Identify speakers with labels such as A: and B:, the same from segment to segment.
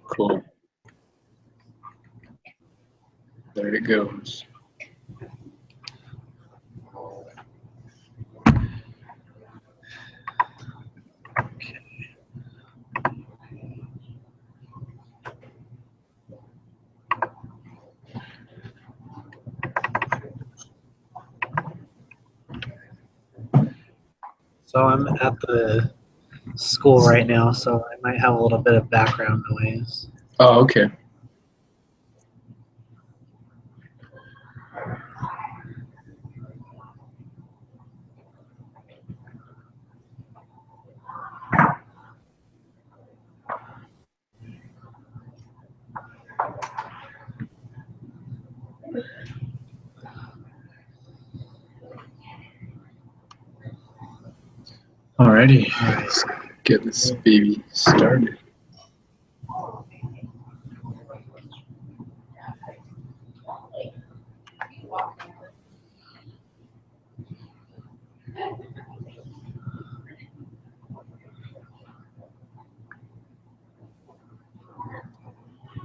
A: Cool. There it goes.
B: So I'm at the school right now, so I might have a little bit of background noise.
A: Oh, okay. Alrighty, let's get this baby started.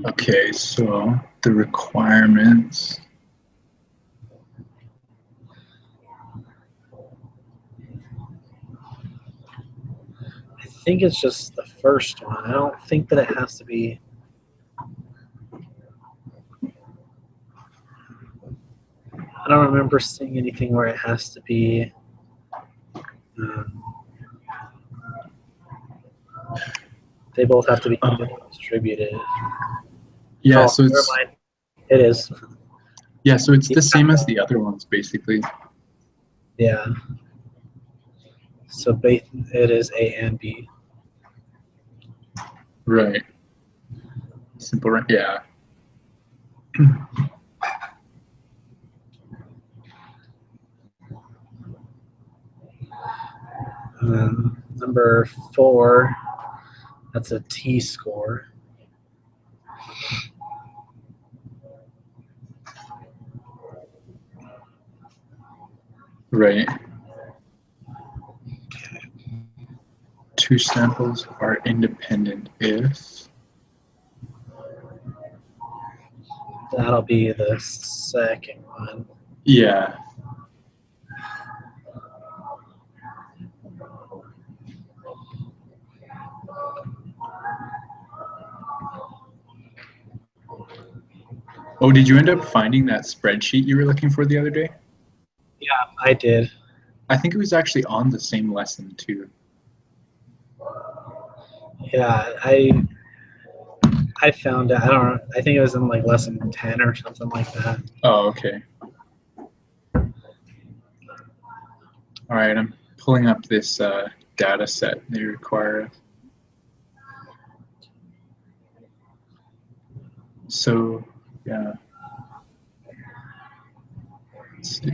A: Okay, so the requirements.
B: I think it's just the first one. I don't think that it has to be. I don't remember seeing anything where it has to be. They both have to be distributed.
A: Yeah,
B: Oh,
A: so
B: never
A: it's
B: mind. It is.
A: yeah, so it's the same as the other ones, basically.
B: Yeah. So it is A and B.
A: Right. Simple, right? Yeah.
B: Number 4, that's a T-score.
A: Right. Two samples are independent if.
B: That'll be the second one.
A: Yeah. Oh, did you end up finding that spreadsheet you were looking for the other day?
B: Yeah, I did.
A: I think it was actually on the same lesson too.
B: Yeah, I found it. I don't know. I think it was in like lesson 10 or something like that.
A: Oh, okay. All right, I'm pulling up this data set they require. So, yeah. Let's see.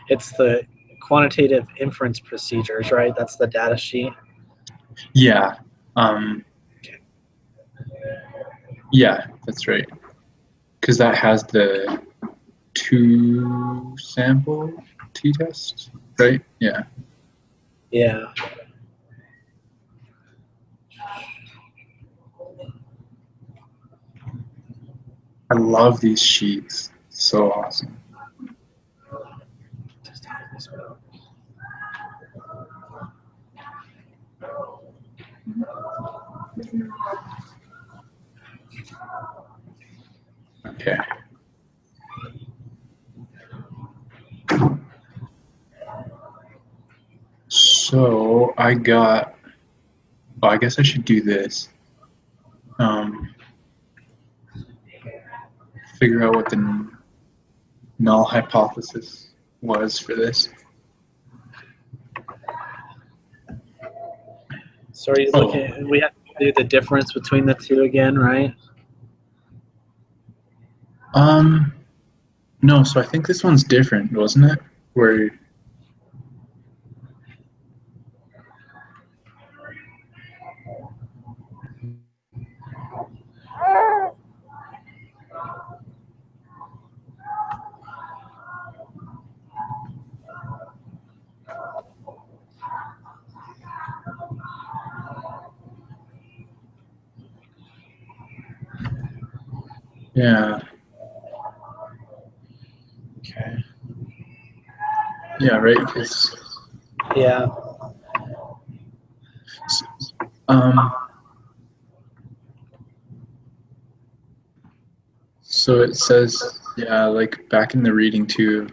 B: It's the quantitative inference procedures, right? That's the data sheet.
A: Yeah. Yeah, that's right. Because that has the 2 sample t-test, right? Yeah.
B: Yeah.
A: I love these sheets. So awesome. Okay. So I got, oh, I guess I should do this. Figure out what the null hypothesis was for this.
B: So are you looking? We have to do the difference between the two again, right?
A: No, so I think this one's different, wasn't it? Where Yeah.
B: Okay.
A: Yeah, right. 'Cause,
B: Yeah.
A: um, so it says, yeah, like back in the reading too,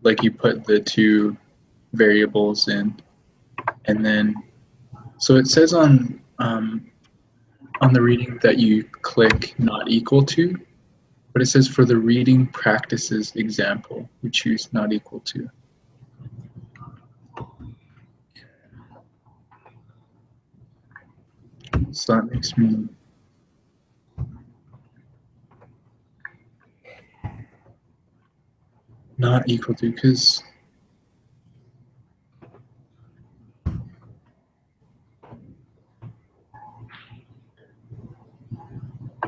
A: like you put the two variables in, and then, so it says on the reading that you click not equal to, but it says for the reading practices example, we choose not equal to. So that makes me not equal to, because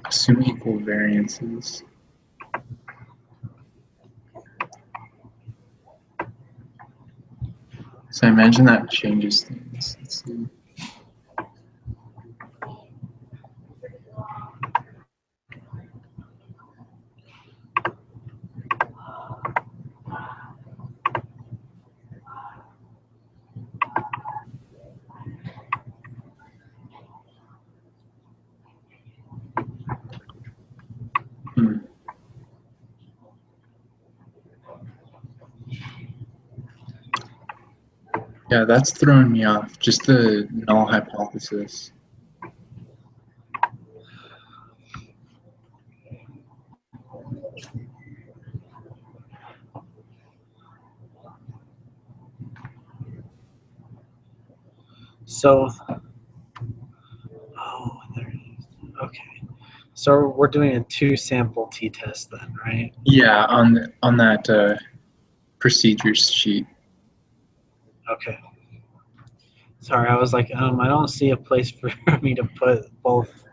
A: assume equal variances. So I imagine that changes things. Let's see. Hmm. Yeah, that's throwing me off. Just the null hypothesis.
B: So, oh, there it is. Okay. So we're doing a 2-sample t-test then, right?
A: Yeah, on that procedures sheet.
B: Okay. Sorry, I was like, I don't see a place for me to put both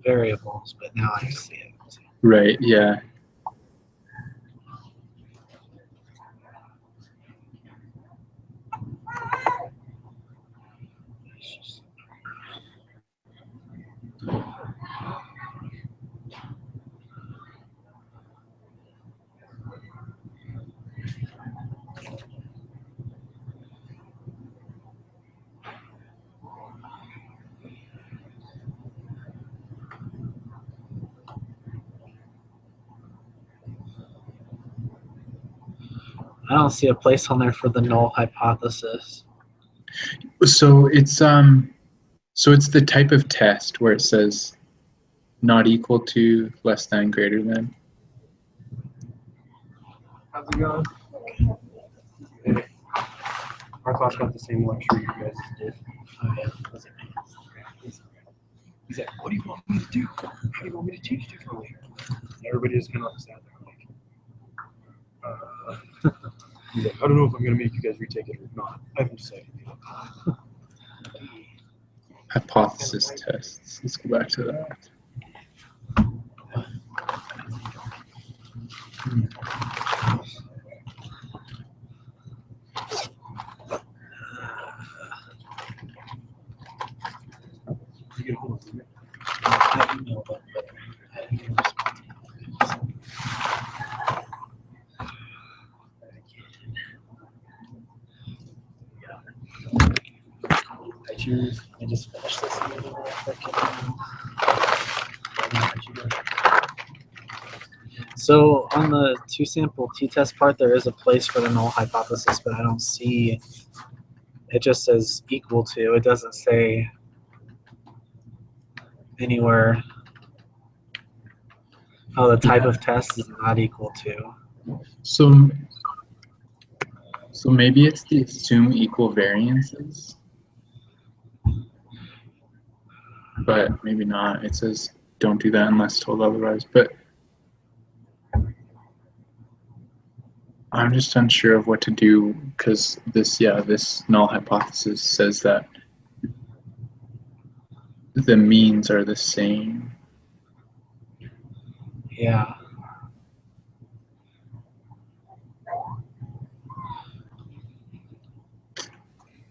B: variables, but now I see it.
A: Right. Yeah.
B: I don't see a place on there for the null hypothesis.
A: So it's the type of test where it says not equal to, less than, greater than.
C: How's it going? Hey. Our class got the same lecture you guys did.
B: Oh, yeah.
C: He's like, what do you want me to do? How do you want me to teach differently? Everybody just kind of sat there like, he's like, I don't know if I'm going to make you guys retake it or not. I haven't decided yet.
A: Hypothesis tests. Let's go back to that.
C: You get a hold of it.
B: I emailed them, but I didn't get a response. I just finished this meeting real quick. So on the 2-sample t-test part, there is a place for the null hypothesis, but I don't see. It just says equal to. It doesn't say anywhere. Oh, the type of test is not equal to.
A: So maybe it's the assume equal variances, but maybe not. It says don't do that unless told otherwise. But I'm just unsure of what to do because this null hypothesis says that the means are the same.
B: Yeah.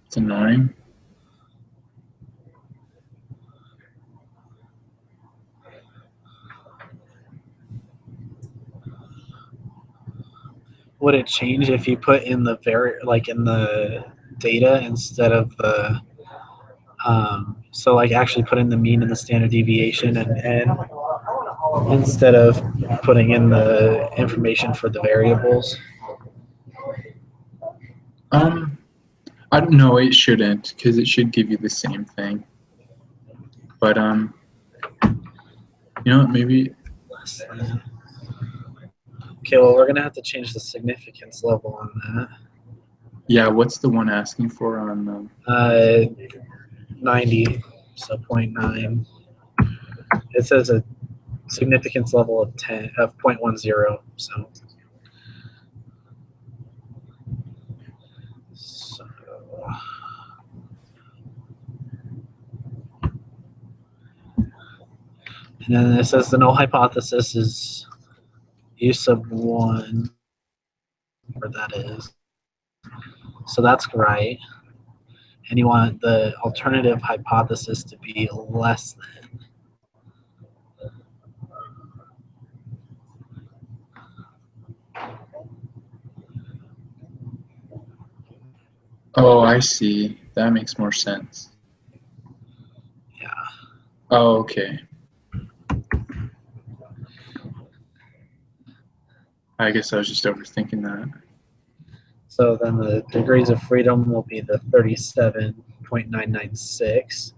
A: It's annoying.
B: would it change if you put in the in the data instead of the so like actually put in the mean and the standard deviation and n instead of putting in the information for the variables?
A: I don't know. It shouldn't, because it should give you the same thing. But you know what? Maybe.
B: Less than. Okay, well, we're gonna have to change the significance level on that.
A: Yeah. What's the one asking for on?
B: 90, so 0.9. It says a significance level of 0.10. So and then it says the null hypothesis is u sub 1, where that is. So that's right. And you want the alternative hypothesis to be less than.
A: Oh, I see. That makes more sense.
B: Yeah.
A: Oh, okay. I guess I was just overthinking that.
B: So then the degrees of freedom will be the 37.996.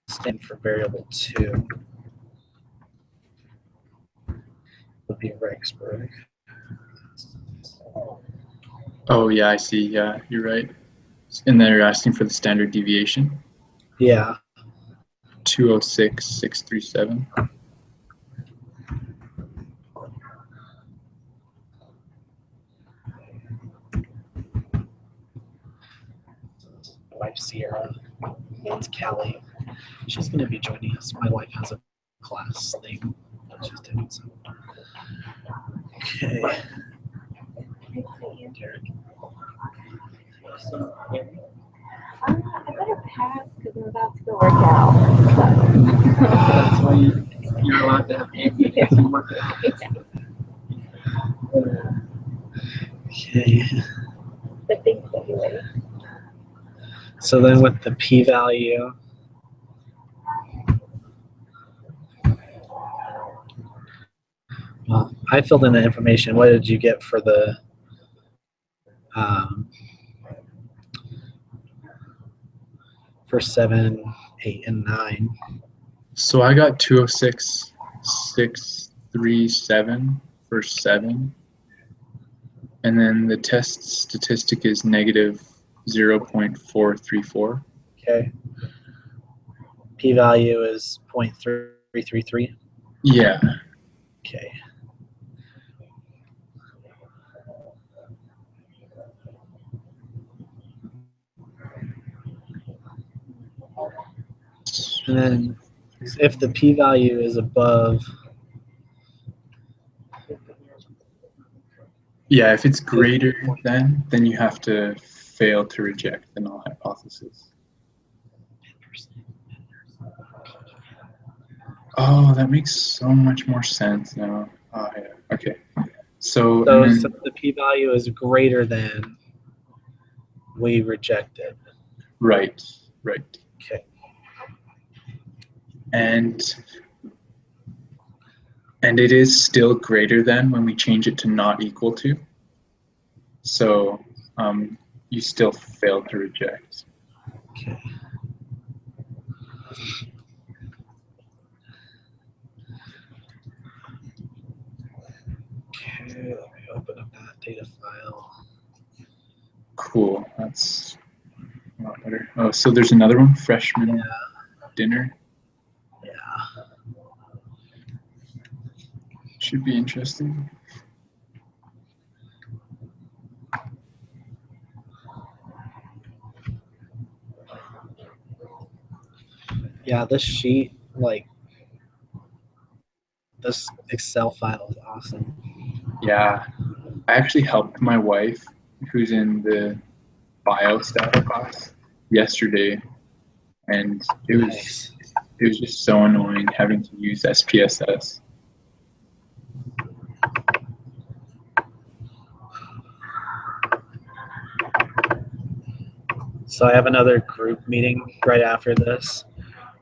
B: Stand for variable 2 would be Rexburg.
A: Oh, yeah, I see. Yeah, you're right. And then you're asking for the standard deviation?
B: Yeah.
A: 206,637.
B: My wife Sierra, it's Callie. She's going to be joining us. My wife has a class thing that she's doing. So. Okay. Derek.
D: I better pass because I'm about to go work out.
B: That's why you're allowed to have
D: Yeah.
B: work out. Okay.
D: But thanks anyway.
B: So then with the p-value, well, I filled in the information. What did you get for the for 7, 8, and 9?
A: So I got 206,637 for 7. And then the test statistic is negative 0.434.
B: Okay. P-value is 0.333.
A: Yeah.
B: Okay. And then if the p-value is above,
A: Yeah, if it's greater than, then you have to fail to reject the null hypothesis. Oh, that makes so much more sense now. Oh, yeah. Okay. So
B: if the p-value is greater than, we reject it.
A: Right.
B: Okay.
A: And it is still greater than when we change it to not equal to. So you still fail to reject.
B: Okay. Okay, let me open up that data file.
A: Cool. That's a lot better. Oh, so there's another one, freshman dinner.
B: Yeah.
A: Should be interesting.
B: Yeah, this sheet, like, this Excel file is awesome.
A: Yeah. I actually helped my wife, who's in the biostat class, yesterday, and it was It was just so annoying having to use SPSS.
B: So I have another group meeting right after this,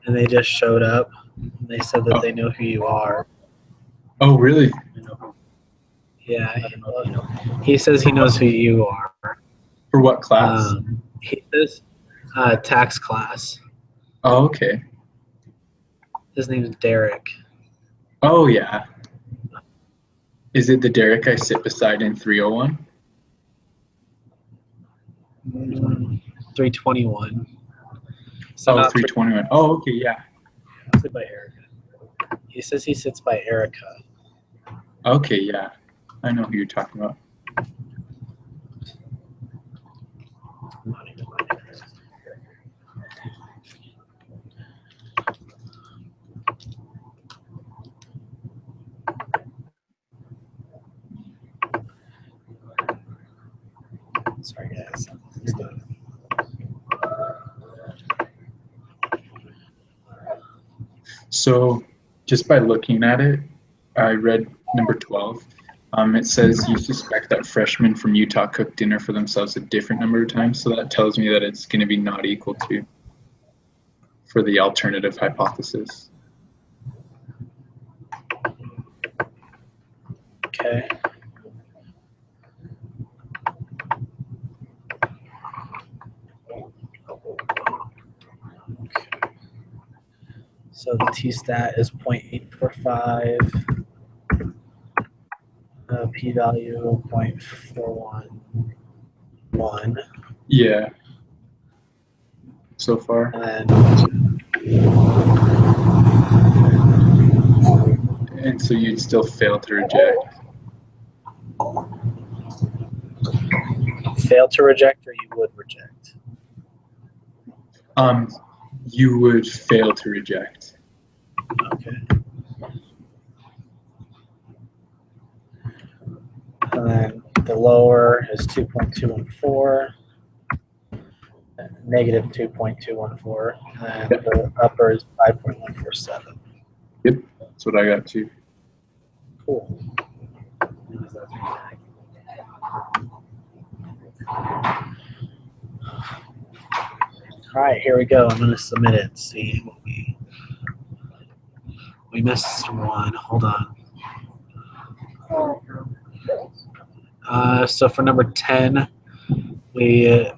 B: and they just showed up. And they said that they know who you are.
A: Oh, really?
B: Yeah, he says he knows who you are.
A: For what class?
B: He says tax class.
A: Oh, okay.
B: His name's Derek.
A: Oh, yeah. Is it the Derek I sit beside in 301?
B: 321. So
A: Oh,
B: not
A: 321. Oh, okay, yeah.
B: sit by Erica. He says he sits by Erica.
A: Okay, yeah. I know who you're talking about.
B: Sorry, guys.
A: So just by looking at it, I read number 12. It says you suspect that freshmen from Utah cooked dinner for themselves a different number of times. So that tells me that it's going to be not equal to for the alternative hypothesis.
B: Okay. So the t-stat is 0.845. P-value 0.411.
A: Yeah. So far.
B: And
A: And so you'd still fail to reject.
B: fail to reject, or you would reject?
A: You would fail to reject.
B: Okay. And then the lower is 2.214, negative 2.214, and the upper is 5.147.
A: Yep, that's what I got too.
B: Cool. All right, here we go. I'm going to submit it and see what we missed one. Hold on. So for number 10, we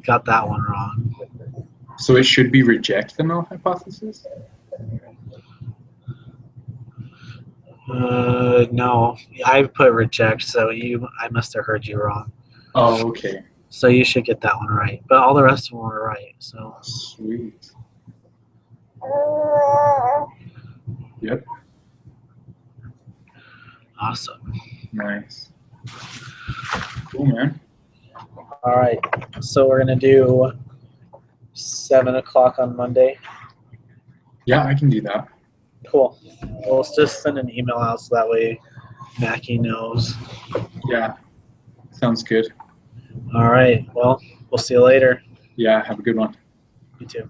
B: got that one wrong.
A: So it should be reject the null hypothesis?
B: No, I put reject, so I must have heard you wrong.
A: Oh, okay.
B: So you should get that one right, but all the rest of them were right. So
A: Sweet. Yep.
B: awesome.
A: Nice. Cool, man.
B: All right, so we're gonna do 7 o'clock on Monday.
A: Yeah, I can do that.
B: Cool. We'll just send an email out so that way Mackie knows.
A: Yeah. Sounds good.
B: All right. Well, we'll see you later.
A: Yeah, have a good one.
B: You too.